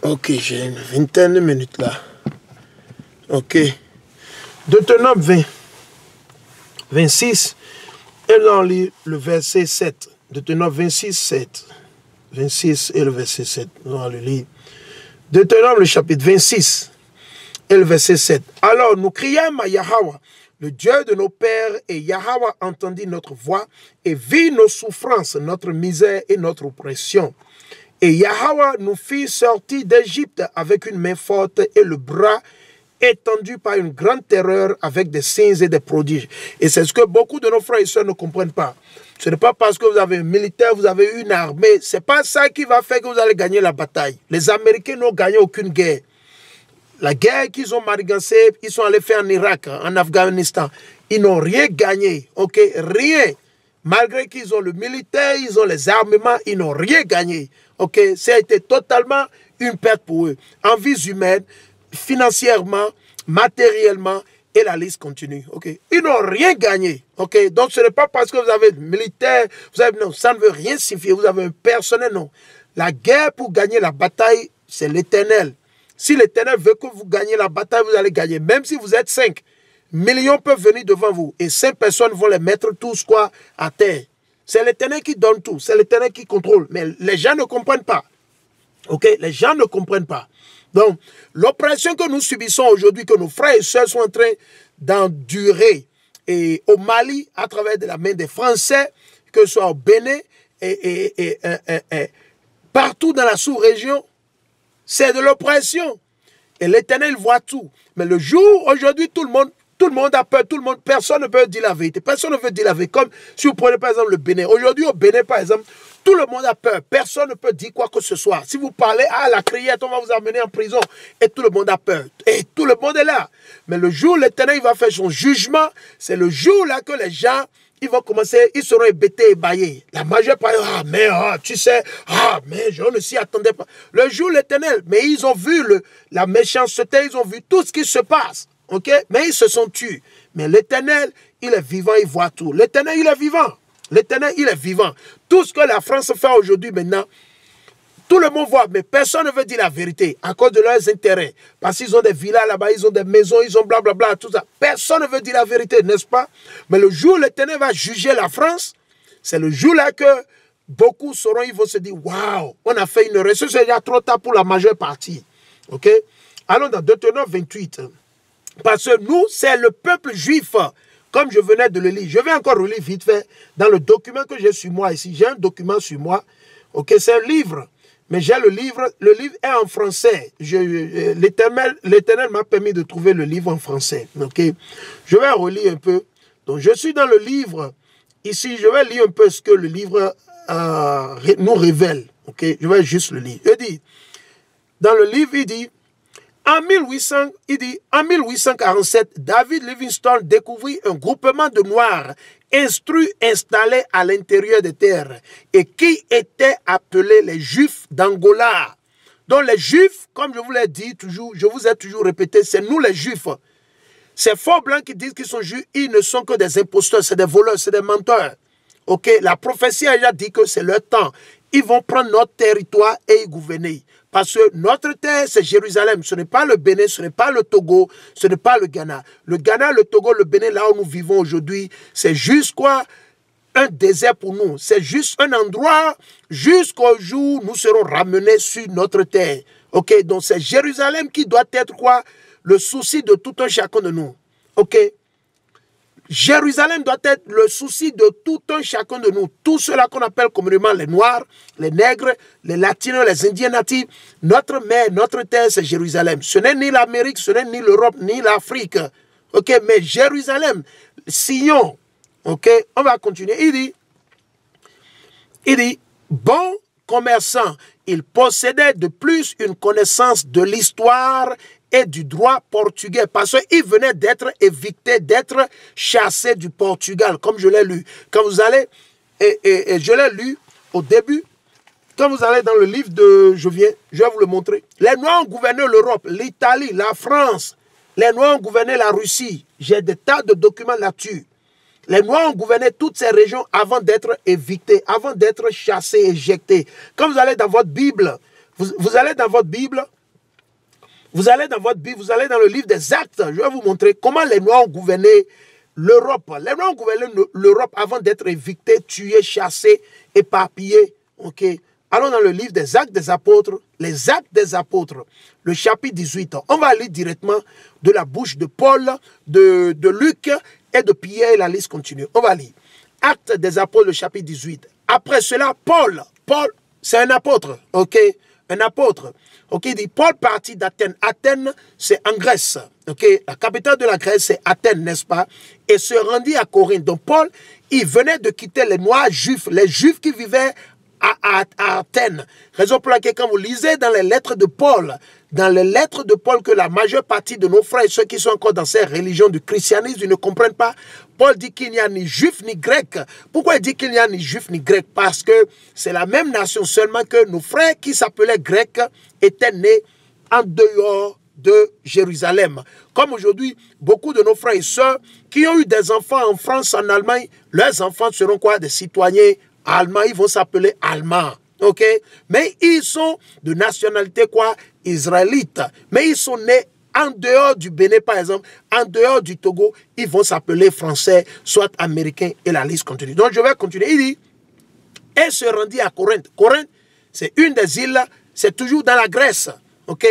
Ok, j'ai une vingtaine de minutes là. Ok. Deutéronome 20, 26. Et là, on lit le verset 7. Deutéronome 26, 7. 26 et le verset 7. On va le lire. Deutéronome, le chapitre 26 et le verset 7. Alors nous criâmes à Yahweh, le Dieu de nos pères, et Yahweh entendit notre voix et vit nos souffrances, notre misère et notre oppression. Et Yahweh nous fit sortir d'Égypte avec une main forte et le bras étendu par une grande terreur avec des signes et des prodiges. Et c'est ce que beaucoup de nos frères et sœurs ne comprennent pas. Ce n'est pas parce que vous avez un militaire, vous avez une armée. Ce n'est pas ça qui va faire que vous allez gagner la bataille. Les Américains n'ont gagné aucune guerre. La guerre qu'ils ont manigancée, ils sont allés faire en Irak, en Afghanistan. Ils n'ont rien gagné. Ok, rien. Malgré qu'ils ont le militaire, ils ont les armements, ils n'ont rien gagné. Ok, ça a été totalement une perte pour eux. En vie humaine, financièrement, matériellement, et la liste continue. Okay? Ils n'ont rien gagné. Okay? Donc ce n'est pas parce que vous avez le militaire, vous avez, non, ça ne veut rien signifier. Vous avez un personnel, non. La guerre pour gagner la bataille, c'est l'Éternel. Si l'Éternel veut que vous gagnez la bataille, vous allez gagner. Même si vous êtes 5, millions peuvent venir devant vous. Et 5 personnes vont les mettre tous quoi, à terre. C'est l'Éternel qui donne tout. C'est l'Éternel qui contrôle. Mais les gens ne comprennent pas. Okay? Les gens ne comprennent pas. Donc, l'oppression que nous subissons aujourd'hui, que nos frères et sœurs sont en train d'endurer au Mali, à travers de la main des Français, que ce soit au Bénin et partout dans la sous-région, c'est de l'oppression. Et l'Éternel voit tout. Mais le jour, aujourd'hui, tout le monde a peur, personne ne peut dire la vérité. Personne ne veut dire la vérité. Comme si vous prenez par exemple le Bénin. Aujourd'hui, au Bénin, par exemple, tout le monde a peur. Personne ne peut dire quoi que ce soit. Si vous parlez à la criette, on va vous amener en prison. Et tout le monde a peur. Et tout le monde est là. Mais le jour où l'Éternel va faire son jugement, c'est le jour là que les gens, ils vont commencer, ils seront hébétés, ébaillés. La majeure partie, tu sais, mais je ne s'y attendais pas. Le jour l'Éternel, mais ils ont vu la méchanceté, ils ont vu tout ce qui se passe. Ok, mais ils se sont tués. Mais l'Éternel, il est vivant, il voit tout. L'Éternel, il est vivant. L'Éternel, il est vivant. Tout ce que la France fait aujourd'hui maintenant, tout le monde voit, mais personne ne veut dire la vérité à cause de leurs intérêts. Parce qu'ils ont des villas là-bas, ils ont des maisons, ils ont blablabla, tout ça. Personne ne veut dire la vérité, n'est-ce pas? Mais le jour où l'Éternel va juger la France, c'est le jour-là que beaucoup sauront, ils vont se dire, waouh, on a fait une erreur. C'est déjà trop tard pour la majeure partie. Ok? Allons dans Deutéronome 28. Parce que nous, c'est le peuple juif, comme je venais de le lire. Je vais encore relire vite fait dans le document que j'ai sur moi ici. J'ai un document sur moi. Ok, c'est un livre. Mais j'ai le livre. Le livre est en français. L'Éternel m'a permis de trouver le livre en français. Ok, je vais relire un peu. Donc, je suis dans le livre. Ici, je vais lire un peu ce que le livre nous révèle. Ok, je vais juste le lire. Il dit, dans le livre, il dit, en 1847, David Livingstone découvrit un groupement de Noirs instruits installés à l'intérieur des terres et qui étaient appelés les Juifs d'Angola. Donc les Juifs, comme je vous l'ai dit toujours, je vous ai toujours répété, c'est nous les Juifs. Ces faux blancs qui disent qu'ils sont Juifs, ils ne sont que des imposteurs, c'est des voleurs, c'est des menteurs. Ok, la prophétie a déjà dit que c'est leur temps. Ils vont prendre notre territoire et y gouverner. Parce que notre terre, c'est Jérusalem. Ce n'est pas le Bénin, ce n'est pas le Togo, ce n'est pas le Ghana. Le Ghana, le Togo, le Bénin, là où nous vivons aujourd'hui, c'est juste quoi? Un désert pour nous. C'est juste un endroit jusqu'au jour où nous serons ramenés sur notre terre. Ok, donc c'est Jérusalem qui doit être quoi? Le souci de tout un chacun de nous. Ok? Jérusalem doit être le souci de tout un chacun de nous. Tout cela qu'on appelle communément les Noirs, les Nègres, les Latinos, les Indiens natifs. Notre mère, notre terre, c'est Jérusalem. Ce n'est ni l'Amérique, ce n'est ni l'Europe, ni l'Afrique. Ok, mais Jérusalem, Sion. Ok, on va continuer. Il dit, bon commerçant, il possédait de plus une connaissance de l'histoire et du droit portugais, parce qu'il venait d'être évicté, d'être chassé du Portugal, comme je l'ai lu. Quand vous allez, et je l'ai lu au début, quand vous allez dans le livre de, je vais vous le montrer. Les Noirs ont gouverné l'Europe, l'Italie, la France. Les Noirs ont gouverné la Russie. J'ai des tas de documents là-dessus. Les Noirs ont gouverné toutes ces régions avant d'être évictés, avant d'être chassés, éjectés. Quand vous allez dans votre Bible, vous allez dans votre Bible, Vous allez dans votre Bible, vous allez dans le livre des Actes. Je vais vous montrer comment les Noirs ont gouverné l'Europe. Les Noirs ont gouverné l'Europe avant d'être évictés, tués, chassés, éparpillés. Ok. Allons dans le livre des Actes des Apôtres, les Actes des Apôtres, le chapitre 18. On va lire directement de la bouche de Paul, de Luc et de Pierre, et la liste continue. On va lire. Actes des Apôtres, le chapitre 18. Après cela, Paul, c'est un apôtre, ok? Un apôtre. Ok, il dit, Paul partit d'Athènes. Athènes, c'est en Grèce. Ok, la capitale de la Grèce, c'est Athènes, n'est-ce pas? Et se rendit à Corinthe. Donc, Paul, il venait de quitter les Noirs juifs, les Juifs qui vivaient à Athènes. Raison pour laquelle, quand vous lisez dans les lettres de Paul, que la majeure partie de nos frères et ceux qui sont encore dans ces religions du christianisme, ils ne comprennent pas. Paul dit qu'il n'y a ni juif ni grec. Pourquoi il dit qu'il n'y a ni juif ni grec? Parce que c'est la même nation, seulement que nos frères qui s'appelaient grecs étaient nés en dehors de Jérusalem. Comme aujourd'hui, beaucoup de nos frères et sœurs qui ont eu des enfants en France, en Allemagne, leurs enfants seront quoi? Des citoyens allemands, ils vont s'appeler allemands. Ok? Mais ils sont de nationalité quoi? Israélite. Mais ils sont nés en dehors du Bénin, par exemple, en dehors du Togo, ils vont s'appeler français, soit américains, et la liste continue. Donc je vais continuer. Il dit, et se rendit à Corinthe. Corinthe, c'est une des îles, c'est toujours dans la Grèce. Ok?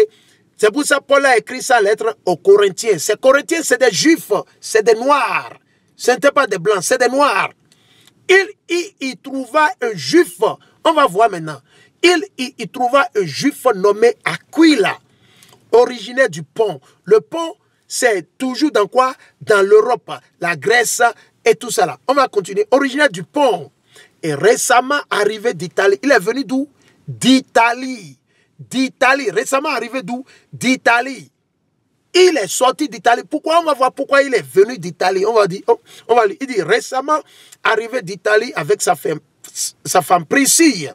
C'est pour ça que Paul a écrit sa lettre aux Corinthiens. Ces Corinthiens, c'est des Juifs, c'est des Noirs. Ce n'était pas des Blancs, c'est des Noirs. Il trouva un Juif, on va voir maintenant. Il trouva un Juif nommé Aquila, originaire du Pont. Le Pont, c'est toujours dans quoi? Dans l'Europe, la Grèce et tout ça là. On va continuer. Originaire du Pont. Et récemment arrivé d'Italie. Il est venu d'où? D'Italie. D'Italie. Récemment arrivé d'où? D'Italie. Il est sorti d'Italie. Pourquoi? On va voir pourquoi il est venu d'Italie. On va dire, il dit récemment arrivé d'Italie avec sa femme Priscille.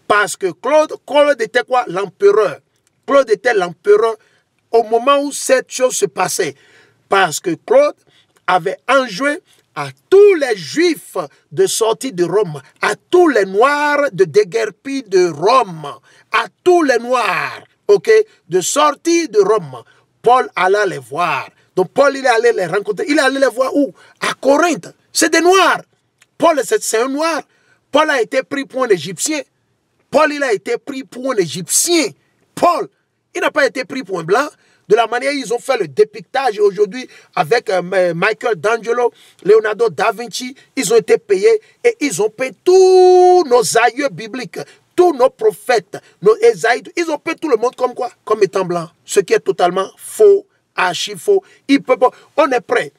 Parce que Claude était quoi? L'empereur. Claude était l'empereur au moment où cette chose se passait. Parce que Claude avait enjoint à tous les Juifs de sortir de Rome, à tous les Noirs de déguerpir de Rome, à tous les Noirs, ok, de sortir de Rome. Paul alla les voir. Donc Paul, il est allé les rencontrer. Il est allé les voir où? À Corinthe. C'est des Noirs. Paul, c'est un Noir. Paul a été pris pour un Égyptien. Paul, il a été pris pour un Égyptien. Paul, il n'a pas été pris pour un Blanc. De la manière ils ont fait le dépiquetage aujourd'hui avec Michael D'Angelo, Leonardo da Vinci, ils ont été payés et ils ont payé tous nos aïeux bibliques, tous nos prophètes, nos Ésaïes, ils ont payé tout le monde comme quoi? Comme étant blanc. Ce qui est totalement faux, archi faux. Il peut pas. On est prêt.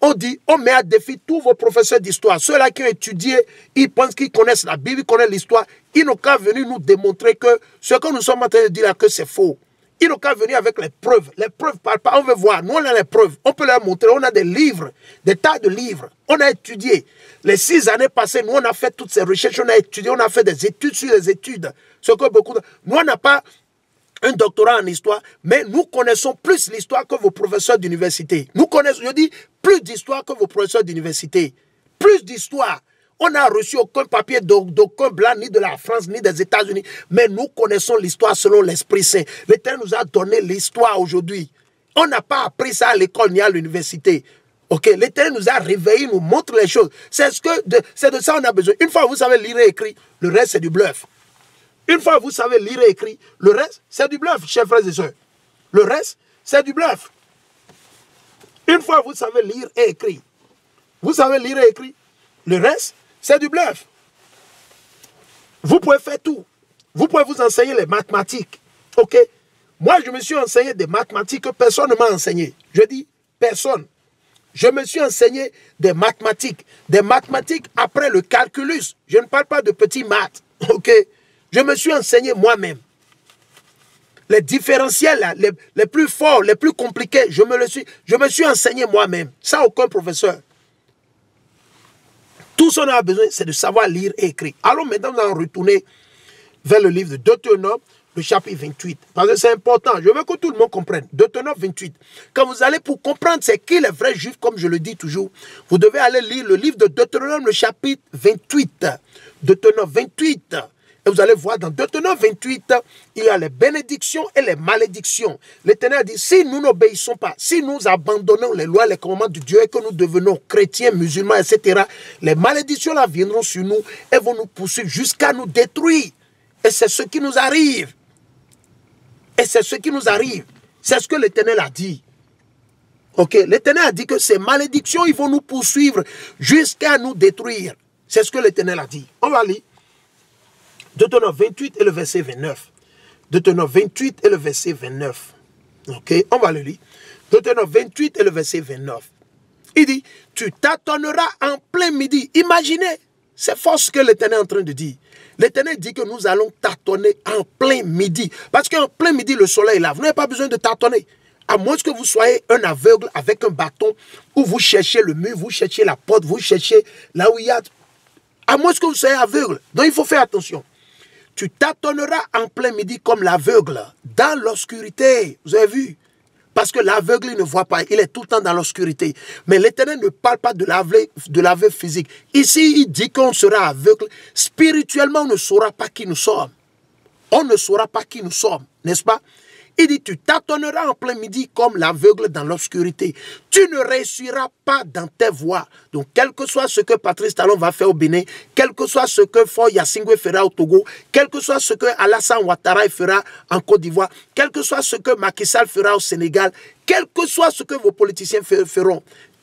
On dit, on met à défi tous vos professeurs d'histoire. Ceux-là qui ont étudié, ils pensent qu'ils connaissent la Bible, ils connaissent l'histoire. Ils n'ont qu'à venir nous démontrer que ce que nous sommes en train de dire là, que c'est faux. Ils n'ont qu'à venir avec les preuves. Les preuves parlent pas. On veut voir. Nous, on a les preuves. On peut leur montrer. On a des livres, des tas de livres. On a étudié. Les 6 années passées, nous, on a fait toutes ces recherches. On a étudié. On a fait des études sur les études. Ce que beaucoup de... Nous, on n'a pas un doctorat en histoire, mais nous connaissons plus l'histoire que vos professeurs d'université. Nous connaissons, je dis, plus d'histoire que vos professeurs d'université. Plus d'histoire. On n'a reçu aucun papier d'aucun blanc, ni de la France, ni des États-Unis. Mais nous connaissons l'histoire selon l'Esprit Saint. L'Éternel nous a donné l'histoire aujourd'hui. On n'a pas appris ça à l'école ni à l'université. Ok, l'Éternel nous a réveillés, nous montre les choses. C'est de ça qu'on a besoin. Une fois vous savez lire et écrire, le reste c'est du bluff. Une fois vous savez lire et écrire, le reste c'est du bluff, chers frères et sœurs. Le reste c'est du bluff. Une fois vous savez lire et écrire, vous savez lire et écrire, le reste c'est du bluff. Vous pouvez faire tout. Vous pouvez vous enseigner les mathématiques. Ok? Moi, je me suis enseigné des mathématiques que personne ne m'a enseigné. Je dis personne. Je me suis enseigné des mathématiques. Des mathématiques après le calculus. Je ne parle pas de petits maths. Ok? Je me suis enseigné moi-même. Les différentiels, là, les plus forts, les plus compliqués, je me suis enseigné moi-même. Sans aucun professeur. Tout ce qu'on a besoin, c'est de savoir lire et écrire. Alors maintenant, nous allons retourner vers le livre de Deutéronome, le chapitre 28. Parce que c'est important. Je veux que tout le monde comprenne. Deutéronome 28. Quand vous allez pour comprendre c'est qui les vrais juifs, comme je le dis toujours, vous devez aller lire le livre de Deutéronome, le chapitre 28. Deutéronome 28. Et vous allez voir dans Deutéronome 28, il y a les bénédictions et les malédictions. L'Éternel dit, si nous n'obéissons pas, si nous abandonnons les lois, les commandements de Dieu et que nous devenons chrétiens, musulmans, etc., les malédictions là viendront sur nous et vont nous poursuivre jusqu'à nous détruire. Et c'est ce qui nous arrive. Et c'est ce qui nous arrive. C'est ce que l'Éternel a dit. Ok, l'Éternel a dit que ces malédictions, ils vont nous poursuivre jusqu'à nous détruire. C'est ce que l'Éternel a dit. On va lire. Deutéronome 28 et le verset 29. Deutéronome 28 et le verset 29. Ok, on va le lire. Deutéronome 28 et le verset 29. Il dit, tu tâtonneras en plein midi. Imaginez, c'est fort ce que l'Éternel est en train de dire. L'Éternel dit que nous allons tâtonner en plein midi. Parce qu'en plein midi, le soleil est là. Vous n'avez pas besoin de tâtonner. À moins que vous soyez un aveugle avec un bâton, où vous cherchez le mur, vous cherchez la porte, vous cherchez là où il y a... À moins que vous soyez aveugle. Donc il faut faire attention. Tu tâtonneras en plein midi comme l'aveugle, dans l'obscurité. Vous avez vu? Parce que l'aveugle, il ne voit pas. Il est tout le temps dans l'obscurité. Mais l'Éternel ne parle pas de l'aveugle physique. Ici, il dit qu'on sera aveugle. Spirituellement, on ne saura pas qui nous sommes. On ne saura pas qui nous sommes, n'est-ce pas? Il dit, tu tâtonneras en plein midi comme l'aveugle dans l'obscurité. Tu ne réussiras pas dans tes voies. Donc, quel que soit ce que Patrice Talon va faire au Bénin, quel que soit ce que Faure Gnassingbé fera au Togo, quel que soit ce que Alassane Ouattara fera en Côte d'Ivoire, quel que soit ce que Macky Sall fera au Sénégal, quel que soit ce que vos politiciens feront,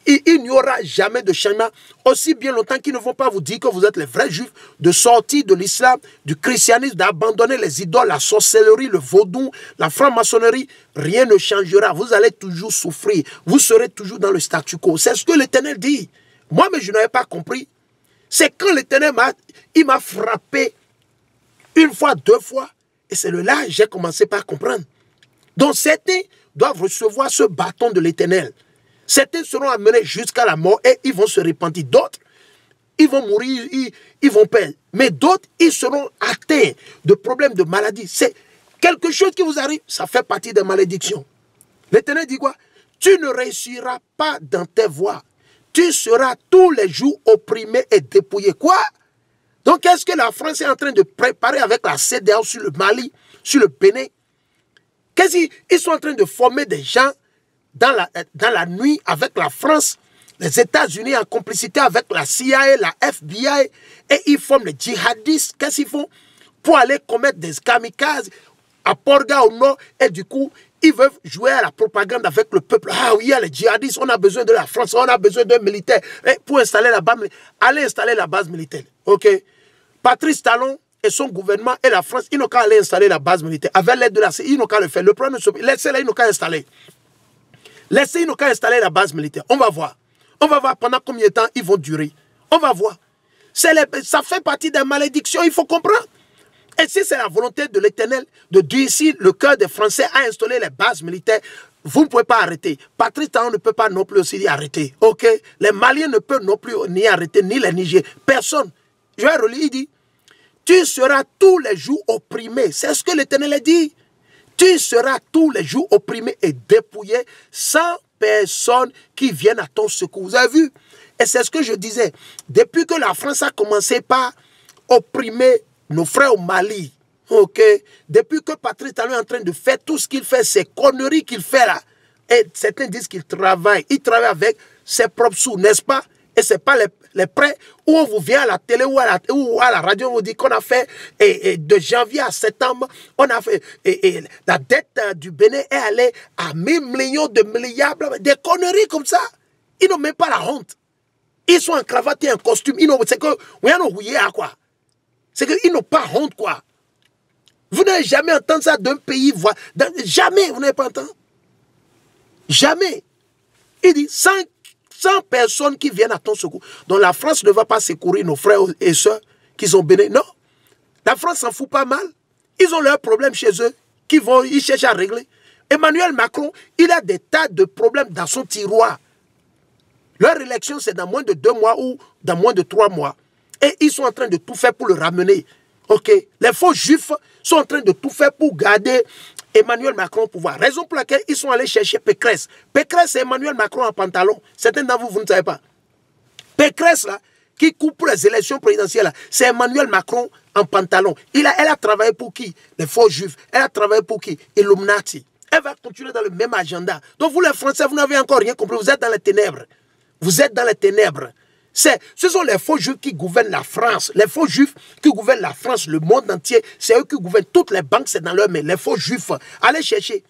il n'y aura jamais de changement, aussi bien longtemps qu'ils ne vont pas vous dire que vous êtes les vrais juifs, de sortir de l'islam, du christianisme, d'abandonner les idoles, la sorcellerie, le vaudou, la franc-maçonnerie. Rien ne changera. Vous allez toujours souffrir. Vous serez toujours dans le statu quo. C'est ce que l'Éternel dit. Moi, mais je n'avais pas compris. C'est quand l'Éternel m'a frappé une fois, deux fois. Et c'est là que j'ai commencé par comprendre. Donc, certains doivent recevoir ce bâton de l'Éternel. Certains seront amenés jusqu'à la mort et ils vont se repentir. D'autres, ils vont mourir, ils vont perdre. Mais d'autres, ils seront atteints de problèmes de maladie. C'est quelque chose qui vous arrive, ça fait partie des malédictions. L'Éternel dit quoi? Tu ne réussiras pas dans tes voies. Tu seras tous les jours opprimé et dépouillé. Quoi? Donc, est-ce que la France est en train de préparer avec la CEDEAO sur le Mali, sur le Bénin? Qu'est-ce qu'ils sont en train de former des gens dans la nuit avec la France, les États-Unis en complicité avec la CIA, la FBI, et ils forment les djihadistes. Qu'est-ce qu'ils font? Pour aller commettre des kamikazes à Porga au nord, et du coup, ils veulent jouer à la propagande avec le peuple. Ah oui, il y a les djihadistes, on a besoin de la France, on a besoin d'un militaire pour installer la base militaire. Allez installer la base militaire. Ok? Patrice Talon et son gouvernement et la France, ils n'ont qu'à aller installer la base militaire. Avec l'aide de la CIA, ils n'ont qu'à le faire. Le problème, laissez-les, ils n'ont qu'à installer. Laissez, ils n'ont qu'à installer la base militaire. On va voir. On va voir pendant combien de temps ils vont durer. On va voir. Ça fait partie des malédictions, il faut comprendre. Et si c'est la volonté de l'Éternel de dire ici, le cœur des Français a installé les bases militaires, vous ne pouvez pas arrêter. Patrice Talon ne peut pas non plus aussi arrêter. Ok? Les Maliens ne peuvent non plus ni arrêter, ni les Nigériens. Personne. Je vais relire, il dit, tu seras tous les jours opprimé. C'est ce que l'Éternel a dit. Tu seras tous les jours opprimé et dépouillé sans personne qui vienne à ton secours. Vous avez vu? Et c'est ce que je disais. Depuis que la France a commencé par opprimer nos frères au Mali, ok? Depuis que Patrice Talon est en train de faire tout ce qu'il fait, ces conneries qu'il fait là, et certains disent qu'il travaille. Il travaille avec ses propres sous, n'est-ce pas? Et ce n'est pas les prêts où on vous vient à la télé ou à la radio, on vous dit qu'on a fait de janvier à septembre, on a fait la dette du Bénin est allée à 1000 millions de milliards, des conneries comme ça. Ils n'ont même pas la honte. Ils sont en cravate et en costume. C'est que, quoi. C'est qu'ils n'ont pas honte, quoi. Vous n'avez jamais entendu ça d'un pays, jamais, vous n'avez pas entendu. Jamais. Il dit, sans personnes qui viennent à ton secours. Donc la France ne va pas secourir nos frères et sœurs qui sont bénis. Non. La France s'en fout pas mal. Ils ont leurs problèmes chez eux ils cherchent à régler. Emmanuel Macron, il a des tas de problèmes dans son tiroir. Leur élection, c'est dans moins de 2 mois ou dans moins de 3 mois. Et ils sont en train de tout faire pour le ramener. Ok. Les faux juifs sont en train de tout faire pour garder Emmanuel Macron au pouvoir. Raison pour laquelle ils sont allés chercher Pécresse. Pécresse, c'est Emmanuel Macron en pantalon. Certains d'entre vous, vous ne savez pas. Pécresse, là, qui coupe pour les élections présidentielles, c'est Emmanuel Macron en pantalon. Elle a travaillé pour qui? Les faux juifs. Elle a travaillé pour qui? Illuminati. Elle va continuer dans le même agenda. Donc vous les Français, vous n'avez encore rien compris. Vous êtes dans les ténèbres. Vous êtes dans les ténèbres. Ce sont les faux juifs qui gouvernent la France. Les faux juifs qui gouvernent la France, le monde entier. C'est eux qui gouvernent. Toutes les banques, c'est dans leurs mains. Les faux juifs, allez chercher.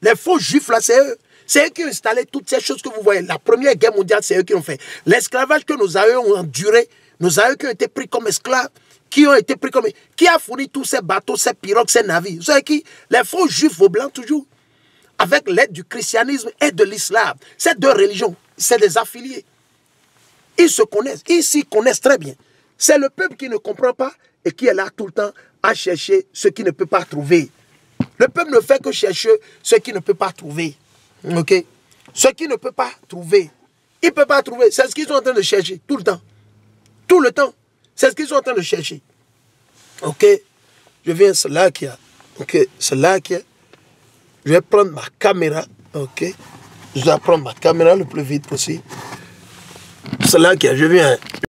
Les faux juifs, là, c'est eux. C'est eux qui ont installé toutes ces choses que vous voyez. La première guerre mondiale, c'est eux qui l'ont fait. L'esclavage que nos aïeux ont enduré, nos aïeux qui ont été pris comme esclaves, qui a fourni tous ces bateaux, ces pirogues, ces navires. Vous savez qui? Les faux juifs aux blancs, toujours. Avec l'aide du christianisme et de l'islam. Ces deux religions, c'est des affiliés. Ils se connaissent, ils s'y connaissent très bien. C'est le peuple qui ne comprend pas et qui est là tout le temps à chercher ce qu'il ne peut pas trouver. Le peuple ne fait que chercher ce qu'il ne peut pas trouver. Ok? Ce qu'il ne peut pas trouver. Il ne peut pas trouver. C'est ce qu'ils sont en train de chercher tout le temps. Tout le temps. C'est ce qu'ils sont en train de chercher. Ok? Je viens, c'est là qu'il y a. Ok? C'est là qu'il y a. Je vais prendre ma caméra. Ok? Je dois prendre ma caméra le plus vite possible. C'est là qu'il y a. Je viens.